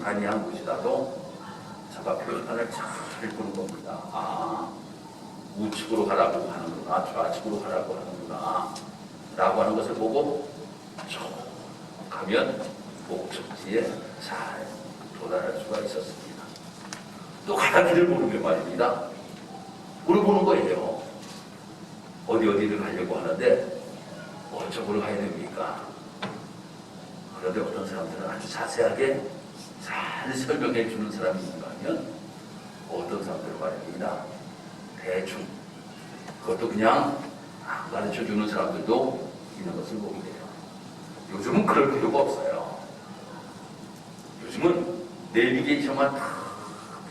아니한 곳이라도 제가 표지판을 잘 보는 겁니다. 아, 우측으로 가라고 하는구나, 좌측으로 가라고 하는구나 라고 하는 것을 보고 쭉 가면 목적지에 잘 도달할 수가 있었습니다. 또 가다 길을 모르게 말입니다. 물어보는 거예요. 어디를 가려고 하는데 어쪽으로 가야 됩니까? 그런데 어떤 사람들은 아주 자세하게 잘 설명해 주는 사람이 있는가 하면 어떤 사람들은 말입니다. 대충 그것도 그냥 가르쳐 주는 사람들도 있는 것을 보게 돼요. 요즘은 그럴 필요가 없어요. 요즘은 내비게이션만 다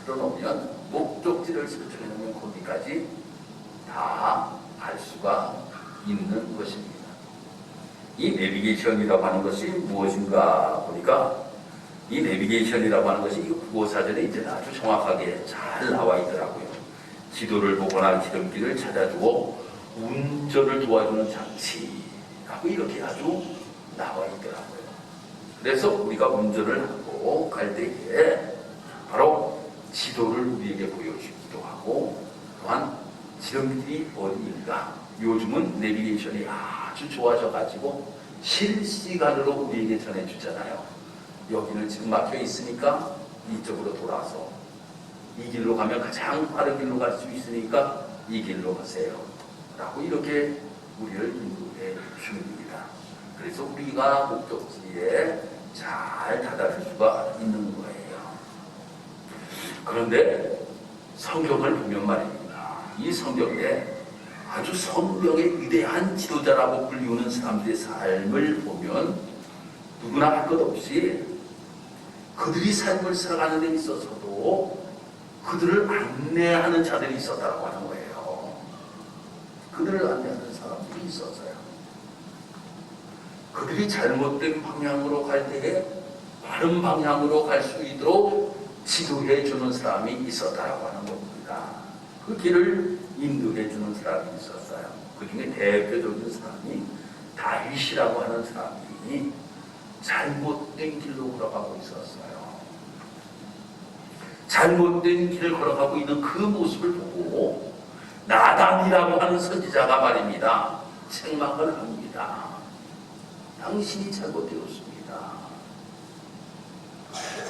풀어놓으면 목적지를 설정해 놓으면 거기까지 다 갈 수가 있는 것입니다. 이 내비게이션이라고 하는 것이 무엇인가 보니까 이 내비게이션이라고 하는 것이 국어사전에 이제 아주 정확하게 잘 나와 있더라고요. 지도를 보거나 지름길을 찾아주고 운전을 도와주는 장치라고 이렇게 아주 나와 있더라고요. 그래서 우리가 운전을 하고 갈 때에 바로 지도를 우리에게 보여주기도 하고 또한 지름길이 어디인가. 요즘은 내비게이션이 아주 좋아져 가지고 실시간으로 우리에게 전해주잖아요. 여기는 지금 막혀 있으니까 이쪽으로 돌아서 이 길로 가면 가장 빠른 길로 갈 수 있으니까 이 길로 가세요 라고 이렇게 우리를 인도해 줍니다. 그래서 우리가 목적지에 잘 다다를 수가 있는 거예요. 그런데 성경을 보면 말입니다. 이 성경에 아주 성경의 위대한 지도자라고 불리우는 사람들의 삶을 보면 누구나 할 것 없이 그들이 삶을 살아가는 데 있어서도 그들을 안내하는 자들이 있었다고 하는 거예요. 그들을 안내하는 사람들이 있었어요. 그들이 잘못된 방향으로 갈 때에 바른 방향으로 갈 수 있도록 지도해 주는 사람이 있었다고 하는 겁니다. 그 길을 인도해 주는 사람이 있었어요. 그 중에 대표적인 사람이 다윗이라고 하는 사람이 잘못된 길로 걸어가고 있었어요. 잘못된 길을 걸어가고 있는 그 모습을 보고 나단이라고 하는 선지자가 말입니다. 책망을 합니다. 당신이 잘못되었습니다.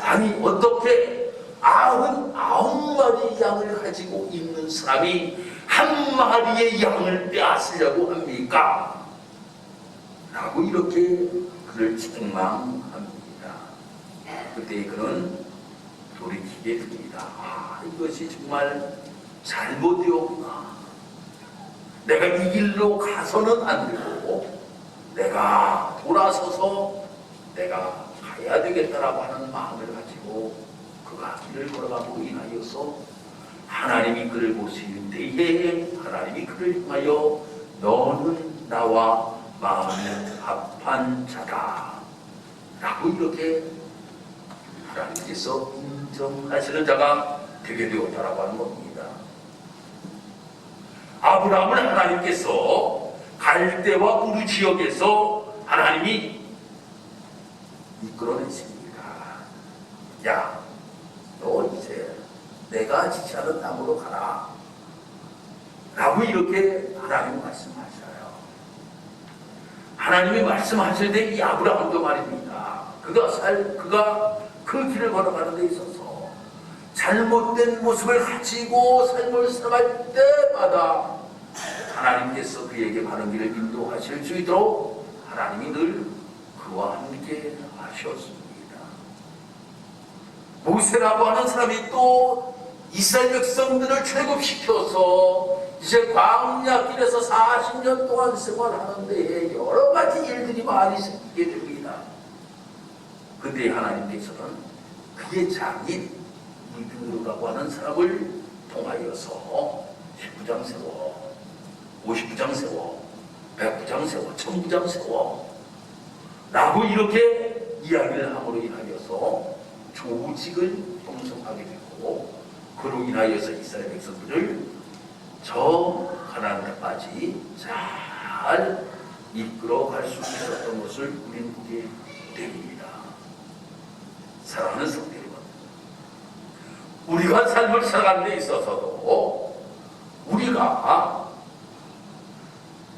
아니 어떻게 99마리 양을 가지고 있는 사람이 한 마리의 양을 빼앗으려고 합니까? 라고 이렇게 그를 책망합니다. 그때 그는 돌이키게 됩니다. 이것이 정말 잘못되었구나. 내가 이 길로 가서는 안 되고 내가 돌아서서 내가 가야 되겠다라고 하는 마음을 가지고 그가 길을 걸어가고 인하여서 하나님이 그를 보시는 때에 하나님이 그를 향하여 너는 나와 마음이 합한 자다 라고 이렇게 하나님께서 인정하시는 자가 되게 되었다라고 하는 겁니다. 아브라함을 하나님께서 갈대와 우르 지역에서 하나님이 이끌어내십니다. 야, 너 이제 내가 지시하는 땅으로 가라 라고 이렇게 하나님이 말씀하셔요. 하나님이 말씀하실 때 이 아브라함도 말입니다. 그가 그 길을 걸어가는 데 있어서 잘못된 모습을 가지고 삶을 살아갈 때마다 하나님께서 그에게 바른 길을 인도하실 수 있도록 하나님이 늘 그와 함께 하셨습니다. 모세라고 하는 사람이 또 이스라엘 백성들을 출애굽시켜서 이제 광야길에서 40년 동안 생활하는데 여러 가지 일들이 많이 생기게 됩니다. 그때 하나님께서는 그의 장인 이드로라고 하는 사람을 통하여서 19장 세워, 59장 세워, 109장 세워, 1000부장 세워 라고 이렇게 이야기를 함으로 인하여서 조직을 형성하게 되고 그로 인하여서 이스라엘 백성들을 저 가나안 땅까지 잘 이끌어갈 수 있었던 것을 우리는 보게 됩니다. 사랑하는 성도 여러분, 우리가 삶을 살아가는 데 있어서도 우리가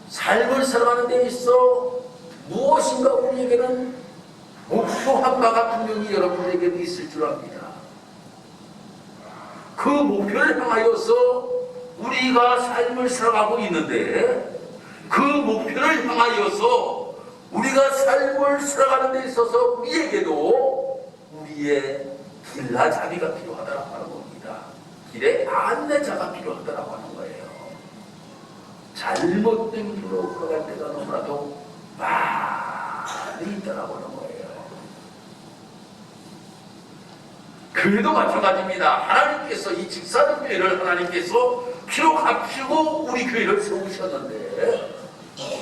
삶을 살아가는 데 있어 무엇인가 우리에게는 목표한 바가 분명히 여러분에게도 있을 줄 압니다. 그 목표를 향하여서 우리가 삶을 살아가고 있는데 그 목표를 향하여서 우리가 삶을 살아가는 데 있어서 우리에게도 우리의 길라잡이가 필요하다라고 하는 겁니다. 길의 안내자가 필요하다라고 하는 거예요. 잘못된 길로 걸어갈 때가 너무나도 많이 있다라고 하는 거예요. 교회도 마찬가지입니다. 하나님께서 이 직사적교회를 하나님께서 기록하시고 우리 교회를 세우셨는데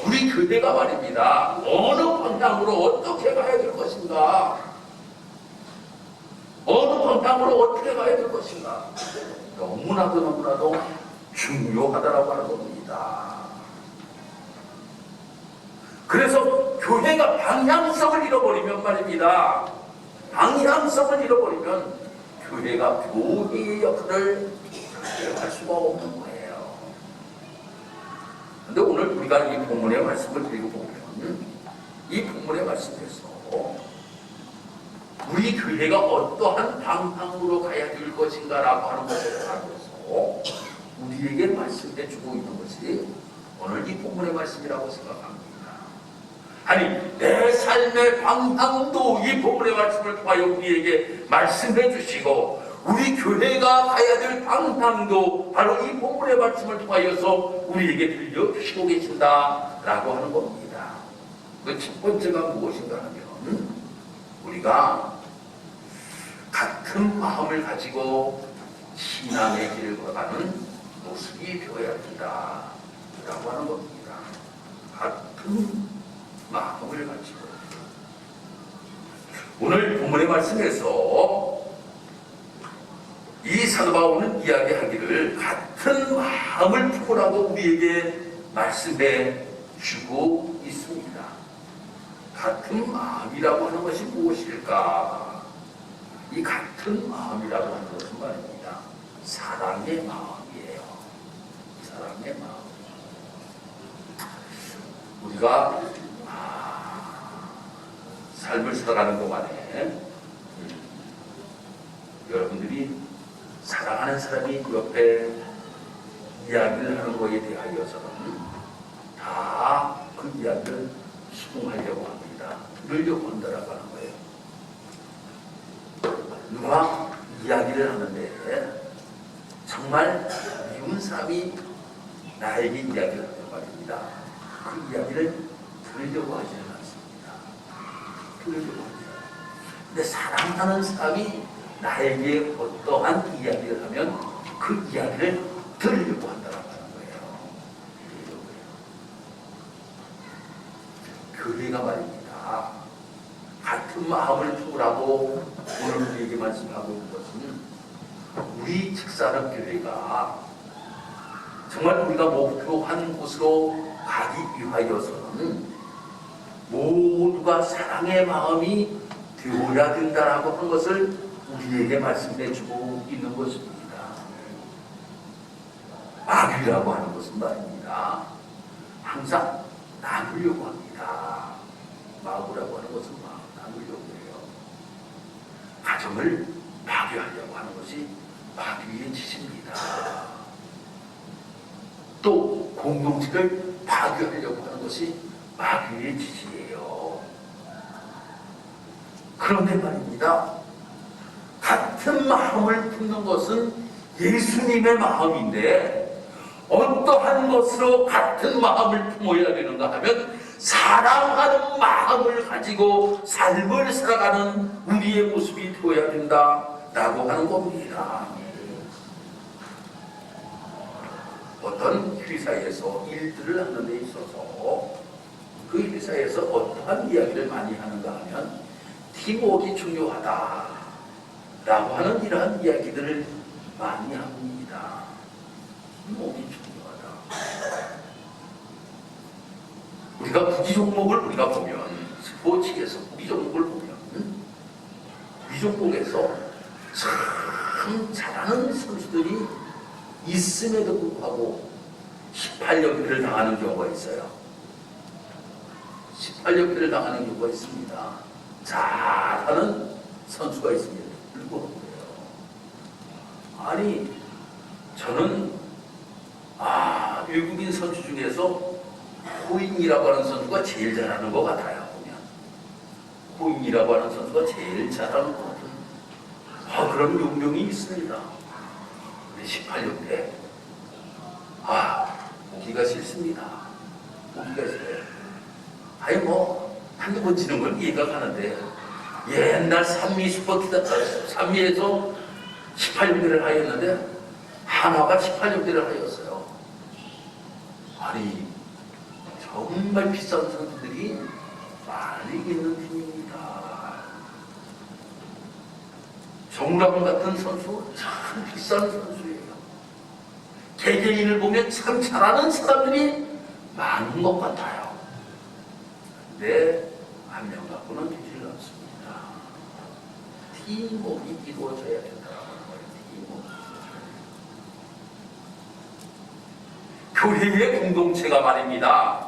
우리 교회가 말입니다. 어느 방향으로 어떻게 가야 될 것인가, 어느 방향으로 어떻게 가야 될 것인가 너무나도 중요하다라고 하는 겁니다. 그래서 교회가 방향성을 잃어버리면 말입니다. 방향성을 잃어버리면 교회가 교회의 역할을 할 수가 없는 거예요. 그런데 오늘 우리가 이 본문의 말씀을 드리고 보면 이 본문의 말씀에서 우리 교회가 어떠한 방향으로 가야 될 것인가라고 하는 것을 알아서 우리에게 말씀해 주고 있는 것이 오늘 이 본문의 말씀이라고 생각합니다. 아니, 내 삶의 방향도 이 본문의 말씀을 통하여 우리에게 말씀해 주시고 우리 교회가 가야 될 방향도 바로 이 본문의 말씀을 통하여서 우리에게 들려주시고 계신다라고 하는 겁니다. 그 첫 번째가 무엇인가 하면 우리가 같은 마음을 가지고 신앙의 길을 걸어가는 모습이 되어야 된다라고 하는 겁니다. 같은 마음을 가지고 오늘 본문의 말씀에서 이 사도 바울은 이야기하기를 같은 마음을 품으라고 우리에게 말씀해 주고 있습니다. 같은 마음이라고 하는 것이 무엇일까? 이 같은 마음이라고 하는 것은 말입니다. 사랑의 마음이에요. 사랑의 마음. 우리가 삶을 살아가는 동안에 여러분들이 사랑하는 사람이 옆에 이야기를 하는 것에 대하여서는 다 그 이야기를 수긍하려고 합니다. 들으려고 한다라고 하는 거예요. 누가 이야기를 하는데 정말 미운 사람이 나에게 이야기를 하는 말입니다. 그 이야기를 들으려고 하지는 않습니다. 들으려고 하죠. 근데 사랑하는 사람이 나에게 어떠한 이야기를 하면 그 이야기를 들으려고 한다고 하는 거예요. 교회가 말입니다. 같은 마음을 품으라고 오늘 우리에게 말씀하고 있는 것은 우리 직사람 교회가 정말 우리가 목표한 곳으로 가기 위하여서는 모두가 사랑의 마음이 되어야 된다라고 하는 것을 우리에게 말씀해 주고 있는 것입니다. 마귀라고 하는 것은 말입니다. 항상 나누려고 합니다. 마귀라고 하는 것은 나누려고 해요. 가정을 파괴하려고 하는 것이 마귀의 짓입니다. 또 공동체를 파괴하려고 하는 것이 마귀의 짓이에요. 그런데 말입니다. 같은 마음을 품는 것은 예수님의 마음인데 어떠한 것으로 같은 마음을 품어야 되는가 하면 사랑하는 마음을 가지고 삶을 살아가는 우리의 모습이 되어야 된다라고 하는 겁니다. 어떤 회사에서 일들을 하는 데 있어서 그 회사에서 어떠한 이야기를 많이 하는가 하면 팀워크가 중요하다 라고 하는 이러한 이야기들을 많이 합니다. 팀워크가 중요하다. 우리가 구기 종목을 우리가 보면 스포츠에서 구기 종목을 보면 이 종목에서 참 잘하는 선수들이 있음에도 불구하고 18연패를 당하는 경우가 있어요. 18연패를 당하는 경우가 있습니다. 잘하는 선수가 있습니다. 불구하고요. 아니, 저는 외국인 선수 중에서 호잉이라고 하는 선수가 제일 잘하는 것 같아요. 보면 호잉이라고 하는 선수가 제일 잘하는 것 같은 그런 용병이 있습니다. 18연패 보기가 싫습니다. 보기가 싫어요. 한두 번 지는 건 이해가 가는데 옛날 산미 슈퍼키다 산미에서 18연패를 하였는데 한화가 18연패를 하였어요. 아니 정말 비싼 선수들이 많이 있는 팀입니다. 정우람 같은 선수 참 비싼 선수예요. 개개인을 보면 참 잘하는 사람들이 많은 것 같아요. 근데 한 명 갖고는 되질 않습니다. 팀워크가 이루어져야 된다는 거예요. 팀워크. 교회의 공동체가 말입니다.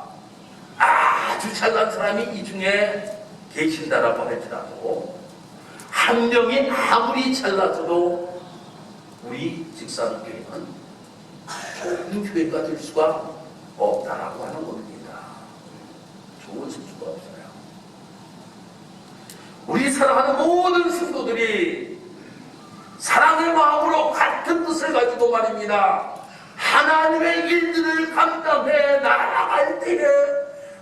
아주 잘난 사람이 이 중에 계신다라고 할지라도 한 명이 아무리 잘나서도 우리 직산교회는 좋은 교회가 될 수가 없다라고 하는 겁니다. 좋은 수가 없어요. 우리 사랑하는 모든 성도들이 사랑의 마음으로 같은 뜻을 가지고 말입니다. 하나님의 일들을 감당해 나아갈 때에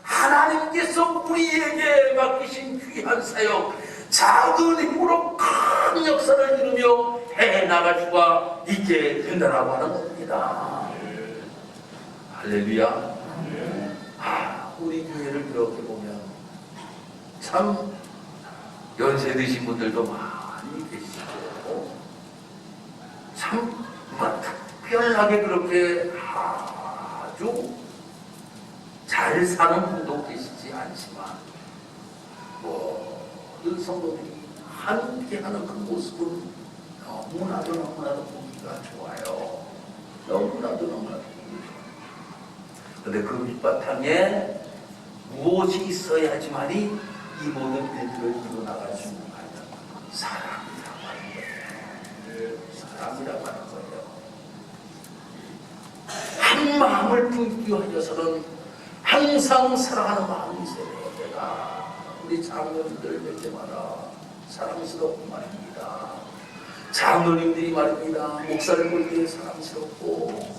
하나님께서 우리에게 맡기신 귀한 사역, 작은 힘으로 큰 역사를 이루며 해나갈 수가 있게 된다라고 하는 겁니다. 할렐루야. 우리 교회를 그렇게 보면 참 연세 드신 분들도 많이 계시고 참 특별하게 그렇게 아주 잘 사는 분도 계시지 않지만 모든 성도들이 함께하는 그 모습은 너무나도 보기가 좋아요. 너무나도 보기가 좋아요. 그런데 그 밑바탕에 무엇이 있어야지만이 이 모든 일들을 이루어나갈 수 있는 거예요. 사랑이라고 하는 거예요. 사랑이라고 하는 거예요. 한 마음을 품기하여서는 항상 사랑하는 마음이 있어야 돼요. 내가 우리 장로님들 뵐 때마다 사랑스럽고 말입니다. 장로님들이 말입니다. 목사를 볼 때 사랑스럽고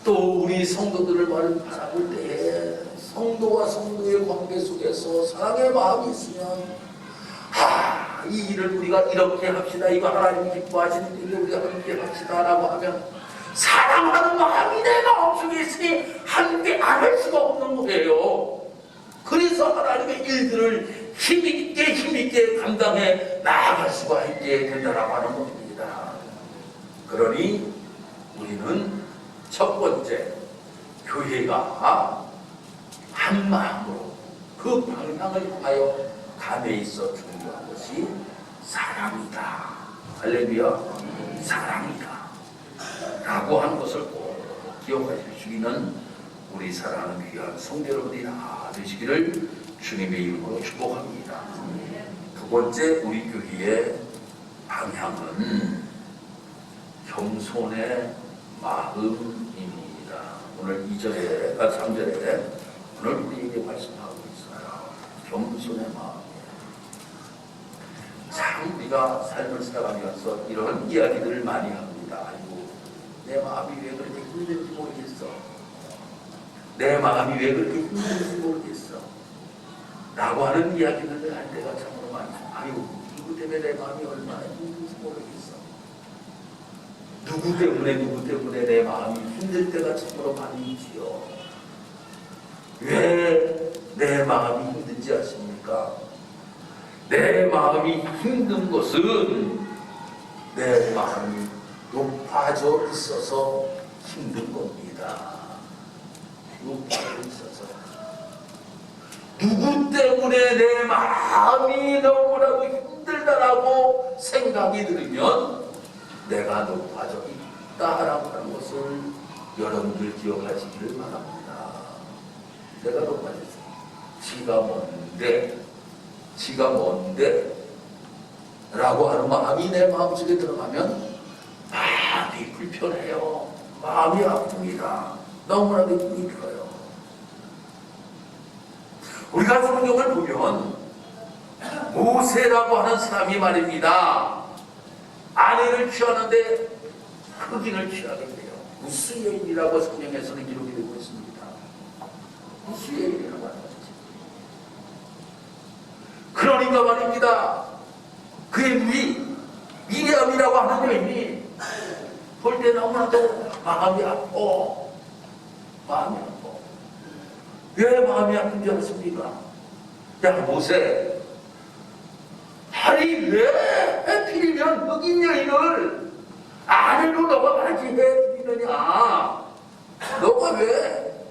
또 우리 성도들을 바라볼 때에 성도와 성도의 관계 속에서 사랑의 마음이 있으면 이 일을 우리가 이렇게 합시다. 이거 하나님이 기뻐하시는 일을 우리가 함께 합시다 라고 하면 사랑하는 마음이 내 마음속에 있으니 함께 안 할 수가 없는 거예요. 그래서 하나님의 일들을 힘있게 감당해 나아갈 수가 있게 된다라고 하는 겁니다. 그러니 우리는 첫 번째 교회가 한 마음으로 그 방향을 향하여 감에 있어 중요한 것이 사랑이다. 할렐루야. 사랑이다 라고 하는 것을 꼭 기억하실 수 있는 우리 사랑하는 귀한 성도 여러분이 다 되시기를 주님의 이름으로 축복합니다. 두 번째 우리 교회의 방향은 겸손의 마음입니다. 오늘 3절에 오늘 우리에게 말씀하고 있어요. 겸손의 마음. 참 우리가 삶을 살아가면서 이런 이야기들을 많이 합니다. 아이고, 내 마음이 왜 그렇게 힘든지 모르겠어. 내 마음이 왜 그렇게 힘든지 모르겠어. 라고 하는 이야기들을 할 때가 참으로 많죠. 아이고, 누구 때문에 내 마음이 얼마나 힘든지 모르겠어. 누구 때문에 내 마음이 힘들 때가 참으로 많이 있지요. 왜 내 마음이 힘든지 아십니까? 내 마음이 힘든 것은 내 마음이 높아져 있어서 힘든 겁니다. 높아져 있어서. 누구 때문에 내 마음이 너무나도 힘들다라고 생각이 들으면 내가 높아져 있다라고 하는 것을 여러분들 기억하시기를 바랍니다. 내가 높아졌어. 지가 뭔데 라고 하는 마음이 내 마음속에 들어가면 마음이 불편해요. 마음이 아픕니다. 너무나도 힘이 들어요. 우리가 성경을 보면 모세라고 하는 사람이 말입니다. 아내를 취하는데 흑인을 취하게 돼요. 무스여인이라고 성경에서는 기록이 되고 있습니다. 무스여인이라고 하는 것이죠. 그러니까 말입니다. 그의 누이 미리암이라고 하는 여인이 볼 때 너무나도 마음이 아파. 왜 마음이 아픈 줄 아십니까? 야 모세, 아니 왜 하필이면 흑인 여인을 아내로 너가 맞이해 드리느냐? 너가 왜?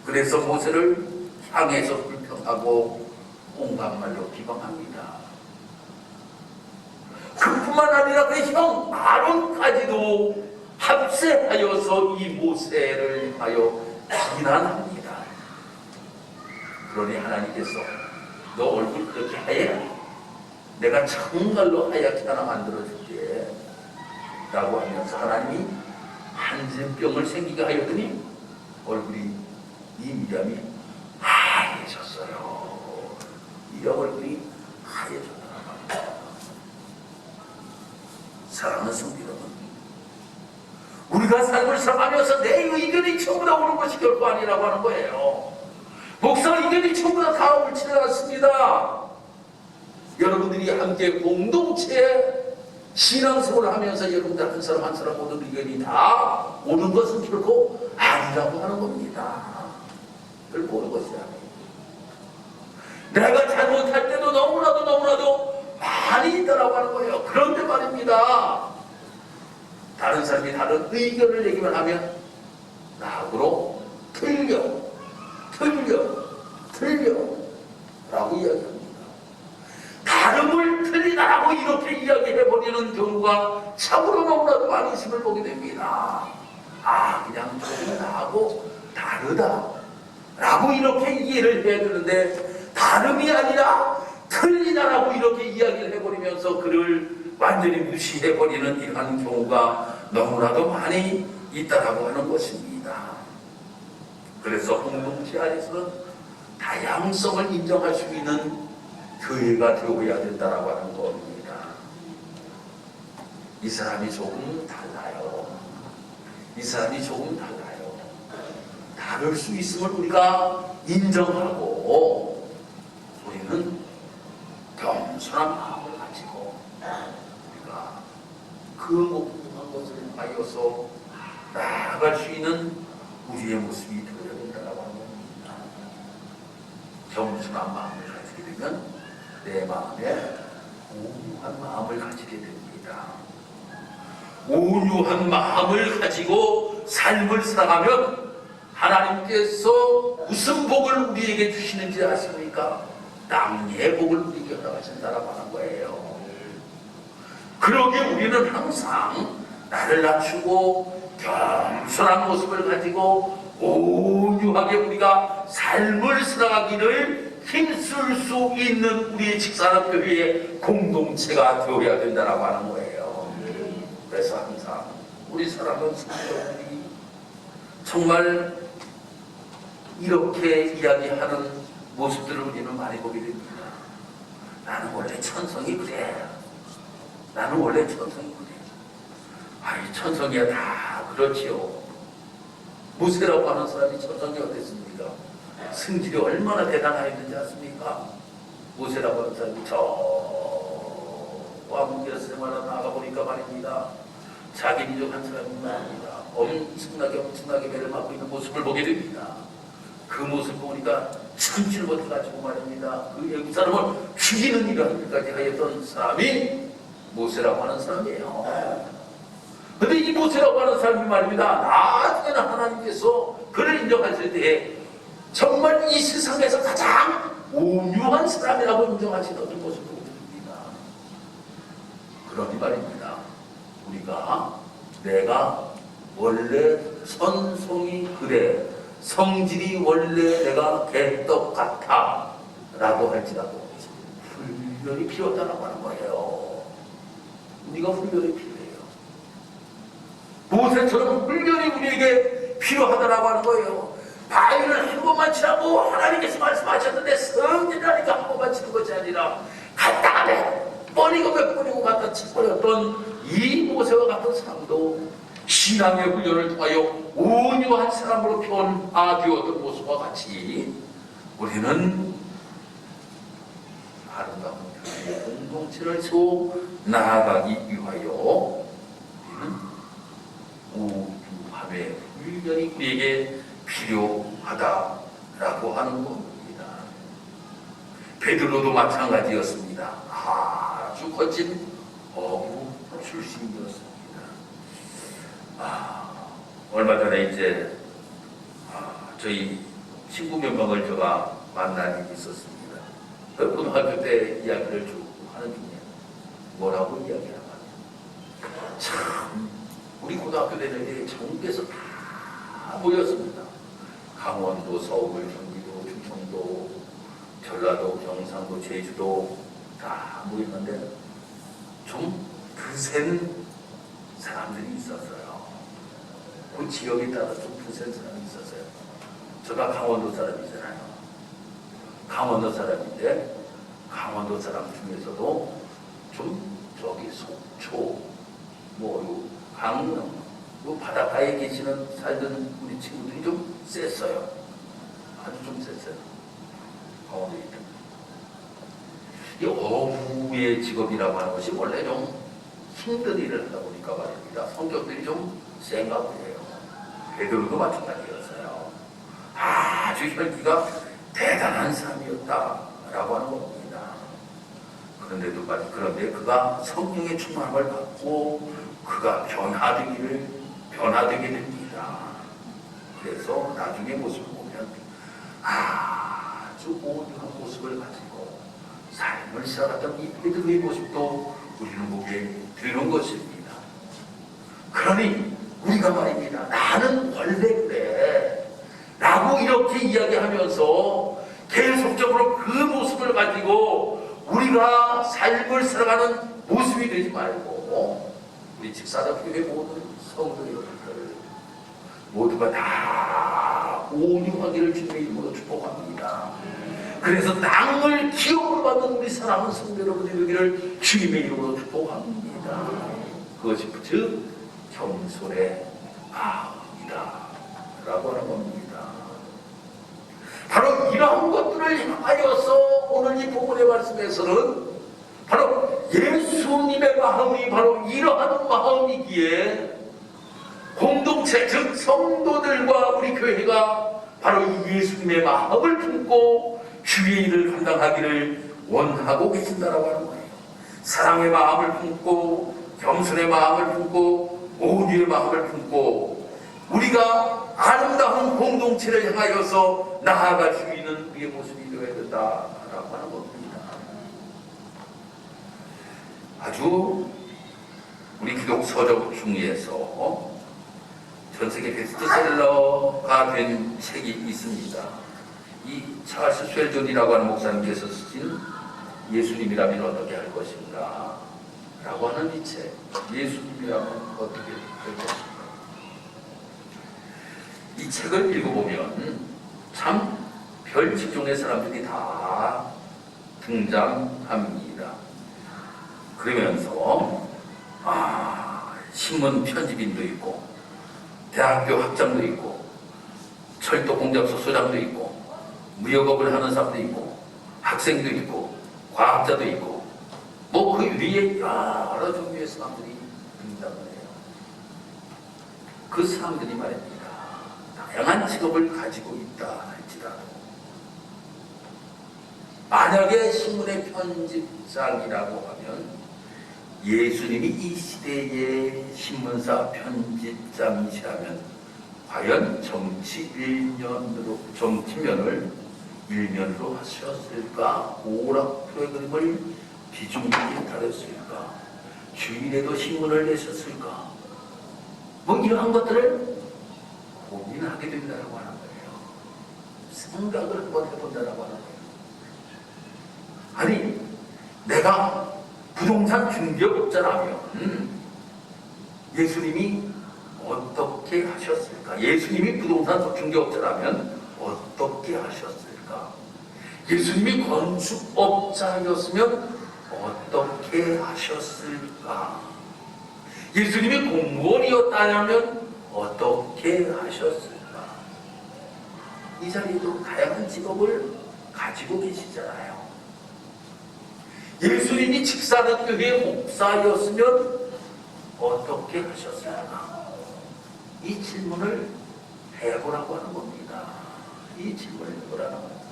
그래서 모세를 향해서 불평하고 온갖 말로 비방합니다. 그뿐만 아니라 그 형 아론까지도 합세하여서 이 모세를 하여 비난합니다. 그러니 하나님께서 너 얼굴 그렇게 하얘? 내가 정말로 하얗게 하나 만들어줄게 라고 하면서 하나님이 한센병을 생기게 하였더니 얼굴이 이 미리암이 하얘졌어요. 미리암 얼굴이 하얘졌더라 말입니다. 사랑하는 성도 여러분, 우리가 삶을 살아가면서 내 의견이 전부 다 옳은 것이 결코 아니라고 하는 거예요. 목사 의견이 전부 다 옳지는 않습니다. 여러분들이 함께 공동체 신앙생활을 하면서 여러분들 한 사람 한 사람 모든 의견이 다 옳은 것은 결코 아니라고 하는 겁니다. 결코 옳은 것이 아니에요. 내가 잘못할 때도 너무나도 많이 있다라고 하는 거예요. 그런데 말입니다. 다른 사람이 다른 의견을 얘기만 하면 나하고로 틀려 라고 이야기합니다. 다름을 틀리다라고 이렇게 이야기해버리는 경우가 참으로 너무나도 많은 심을 보게 됩니다. 그냥 조금 나하고 다르다 라고 이렇게 이해를 해야 되는데 다름이 아니라 틀리다라고 이렇게 이야기를 해버리면서 그를 완전히 무시해버리는 이러한 경우가 너무나도 많이 있다라고 하는 것입니다. 그래서 공동체 안에서는 다양성을 인정할 수 있는 교회가 되어야 된다라고 하는 겁니다. 이 사람이 조금 달라요. 다를 수 있음을 우리가 인정하고 우리는 겸손한 마음을 가지고 우리가 그 목표한 것을 하여서 나아갈 수 있는 우리의 모습이 되어야 된다고 하는 겁니다. 겸손한 마음을 가지게 되면 내 마음에 온유한 마음을 가지게 됩니다. 온유한 마음을 가지고 삶을 살아가면 하나님께서 무슨 복을 우리에게 주시는지 아십니까? 땅의 복을 우리에게 허락하신다라고 하는 거예요. 그러기에 우리는 항상 나를 낮추고 겸손한 모습을 가지고 온유하게 우리가 삶을 살아가기를 힘쓸 수 있는 우리의 직산업교회의 공동체가 되어야 된다라고 하는 거예요. 그래서 항상 우리 사랑하는 성도들이 정말 이렇게 이야기하는 모습들을 우리는 많이 보게 됩니다. 나는 원래 천성이 그래. 천성이야 다 그렇지요. 모세라고 하는 사람이 천성이 어땠습니까? 승질이 얼마나 대단하였는지 아십니까? 모세라고 하는 사람이 저 왕국에서 생활하다 나가보니까 말입니다. 자기 민족한 사람이 말입니다. 엄청나게 배를 맞고 있는 모습을 보게 됩니다. 그 모습을 보니까 참지를 못해가지고 말입니다. 그 외국 사람을 죽이는 일을 하기까지 하였던 사람이 모세라고 하는 사람이에요. 근데 이 모세라고 하는 사람이 말입니다. 나중에는 하나님께서 그를 인정하실 때 정말 이 세상에서 가장 온유한 사람이라고 인정하시는 어떤 모습을 보입니다. 그러니 말입니다. 우리가 내가 원래 선송이 그래, 성질이 원래 내가 개떡 같아 라고 할지라도 훈련이 필요하다고 하는 거예요. 우리가 훈련이 필요해요. 모세처럼 훈련이 우리에게 필요하다고 하는 거예요. 바위를 한 번만 치라고 하나님께서 말씀하셨는데 성질이라니까 한 번만 치는 것이 아니라 갔다가 몇 번이고 몇 번이고 갔다 치버렸던 이 모세와 같은 사람도 신앙의 훈련을 통하여 온유한 사람으로 변화되었던 모습과 같이 우리는 아름다운 교회의 공동체를 세워 나아가기 위하여 우리는 오주함의 훈련이 우리에게 필요하다라고 하는 겁니다. 베드로도 마찬가지였습니다. 아주 거친 어부 출신이었습니다. 얼마 전에 이제 저희 친구 몇 명을 제가 만난 일이 있었습니다. 고등학교 때 이야기를 쭉 하는 중에 뭐라고 이야기를 하냐. 참 우리 고등학교 때는 전국에서 다 모였습니다. 강원도, 서울, 경기도, 충청도, 전라도, 경상도, 제주도 다 모였는데 좀 드센 사람들이 있었어요. 그 지역에 따라 좀 드센 사람이 있었어요. 제가 강원도 사람이잖아요. 강원도 사람인데 강원도 사람 중에서도 좀 저기 속초, 강릉, 바닷가에 계시는 살던 우리 친구들이 좀 셌어요. 아주 좀 셌어요. 강원도에 있던. 이 어부의 직업이라고 하는 것이 원래 좀 힘든 일을 하다 보니까 말입니다. 성격들이 좀 센가 보네요. 베드로도 마찬가지였어요. 아주 혈기가 대단한 사람이었다라고 하는 겁니다. 그런데 그가 성령의 충만함을 받고 그가 변화되게 됩니다. 그래서 나중에 모습을 보면 아주 온유한 모습을 가지고 삶을 살아갔던 이 베드로의 모습도 우리는 보게 되는 것입니다. 그러니 우리가 말입니다. 나는 원래 그래 라고 이렇게 이야기하면서 계속적으로 그 모습을 가지고 우리가 삶을 살아가는 모습이 되지 말고 우리 직사적교회 모든 성도 여러분들 모두가 다 온유하기를 주님의 이름으로 축복합니다. 그래서 땅을 기업으로 받는 우리 사랑하는 성도 여러분들 되기를 주님의 이름으로 축복합니다. 그것이 즉 겸손의 마음이다 라고 하는 겁니다. 바로 이러한 것들을 향하여서 오늘 이 본문의 말씀에서는 바로 예수님의 마음이 바로 이러한 마음이기에 공동체 즉 성도들과 우리 교회가 바로 이 예수님의 마음을 품고 주의 일을 감당하기를 원하고 계신다라고 하는 거예요. 사랑의 마음을 품고 겸손의 마음을 품고 온유의 마음을 품고 우리가 아름다운 공동체를 향하여서 나아갈 수 있는 우리의 모습이 되어야 된다라고 하는 겁니다. 아주 우리 기독 서적 중에서 전세계 베스트셀러가 된 책이 있습니다. 이 찰스 쉘존이라고 하는 목사님께서 쓰신 예수님이라면 어떻게 할 것인가 라고 하는 이 책. 예수님이라면 어떻게 할 것인가. 이 책을 읽어보면 참 별지종의 사람들이 다 등장합니다. 그러면서 신문 편집인도 있고 대학교 학장도 있고 철도 공장소 소장도 있고 무역업을 하는 사람도 있고 학생도 있고 과학자도 있고 그 위에 여러 종류의 사람들이 등장을 해요. 그 사람들이 말입니다. 다양한 직업을 가지고 있다 할지라도 만약에 신문의 편집장이라고 하면 예수님이 이 시대의 신문사 편집장이시라면 과연 정치면을 일면으로 하셨을까? 오락 프로그램을 비중 있게 다뤘을까? 주일에도 신문을 내셨을까? 뭐 이러한 것들을 고민하게 된다고 하는 거예요. 생각을 한번 해본다고 하는 거예요. 아니, 내가 부동산 중개업자라면 예수님이 어떻게 하셨을까? 예수님이 부동산 중개업자라면 어떻게 하셨을까? 예수님이 건축업자였으면 어떻게 하셨을까? 예수님이 공무원이었다면 어떻게 하셨을까? 이 자리에도 다양한 직업을 가지고 계시잖아요. 예수님이 직사각교회 목사였으면 어떻게 하셨을까? 이 질문을 해보라고 하는 겁니다. 이 질문을 해보라는 겁니다.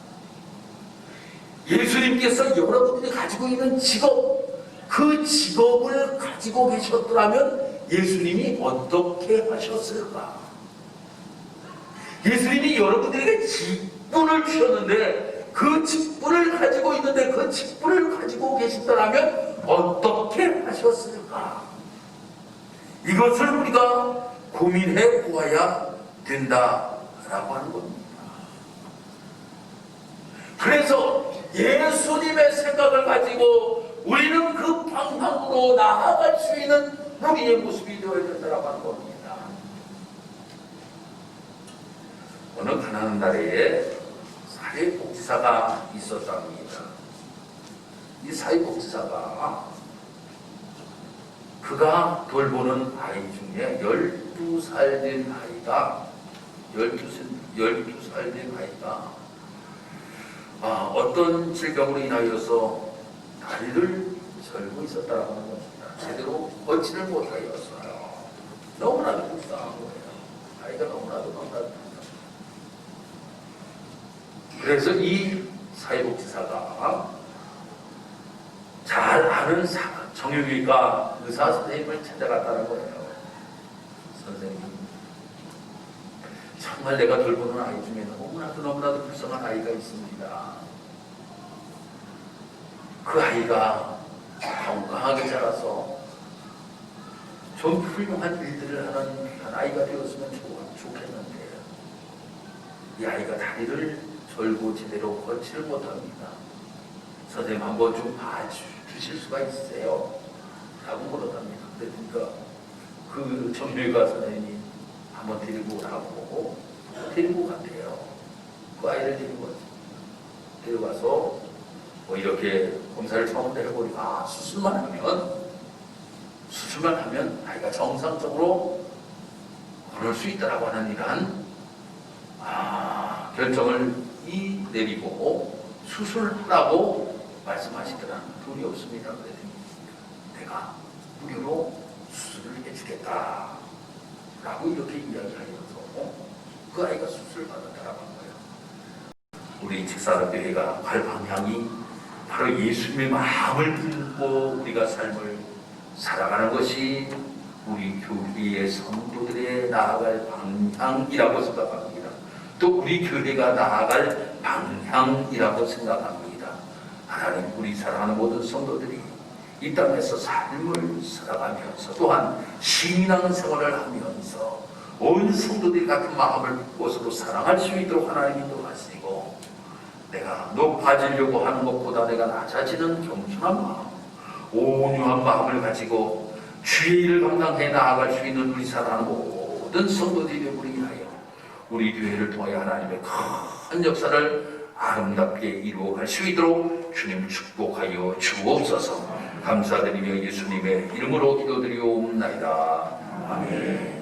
예수님께서 여러분들이 가지고 있는 직업, 그 직업을 가지고 계셨더라면 예수님이 어떻게 하셨을까? 예수님이 여러분들에게 직분을 주셨는데 그 직분을 가지고 있는데 그 직분을 가지고 계시더라면 어떻게 하셨을까? 이것을 우리가 고민해 보아야 된다라고 하는 겁니다. 그래서 예수님의 생각을 가지고 우리는 그 방향으로 나아갈 수 있는 우리의 모습이 되어야 된다고 하는 겁니다. 어느 가난한 나라에 사회복지사가 있었답니다. 이 사회복지사가 그가 돌보는 아이 중에 12살 된 아이가 어떤 질병으로 인하여서 다리를 절고 있었다고 하는 것입니다. 제대로 걷지를 못하였어요. 너무나도 불쌍한 거예요. 아이가 너무나도 불쌍한. 그래서 이 사회복지사가 잘 아는 정형외과 의사 선생님을 찾아갔다는 거예요. 선생님, 정말 내가 돌보는 아이 중에 너무나도 불쌍한 아이가 있습니다. 그 아이가 건강하게 자라서 좀 훌륭한 일들을 하는 귀한 아이가 되었으면 좋겠는데 이 아이가 다리를 절고 제대로 걷지를 못합니다. 선생님 한번 좀 봐주실 수가 있으세요? 라고 물었답니다. 그러니까 그 정형외과 선생님이 한번 데리고 오라고 데리고 갔대요. 그 아이를 데려가서 뭐 이렇게 검사를 처음부터 해보니까 수술만 하면 아이가 정상적으로 걸을 수 있다라고 하는 이러한 결정을 내리고 수술하라고 말씀하시더라는 돈이 없습니다. 그랬더니 내가 무료로 수술을 해주겠다 라고 이렇게 이야기하면서 그 아이가 수술을 받았다라고 한 거예요. 우리 직사각교회가 갈 방향이 바로 예수님의 마음을 품고 우리가 삶을 살아가는 것이 우리 교회의 성도들의 나아갈 방향이라고 생각합니다. 또 우리 교회가 나아갈 방향이라고 생각합니다. 하나님, 우리 사랑하는 모든 성도들이 이 땅에서 삶을 살아가면서 또한 신앙생활을 하면서 온 성도들이 같은 마음을 품고 서로 사랑할 수 있도록 하나님이 도와주시고, 내가 높아지려고 하는 것보다 내가 낮아지는 겸손한 마음, 온유한 마음을 가지고 주의 일을 감당해 나아갈 수 있는 우리 사랑하는 모든 성도들이 되기를 위하여 우리 교회를 통하여 하나님의 큰 역사를 아름답게 이루어갈 수 있도록 주님 축복하여 주옵소서. 감사드리며 예수님의 이름으로 기도드리옵나이다. 아멘.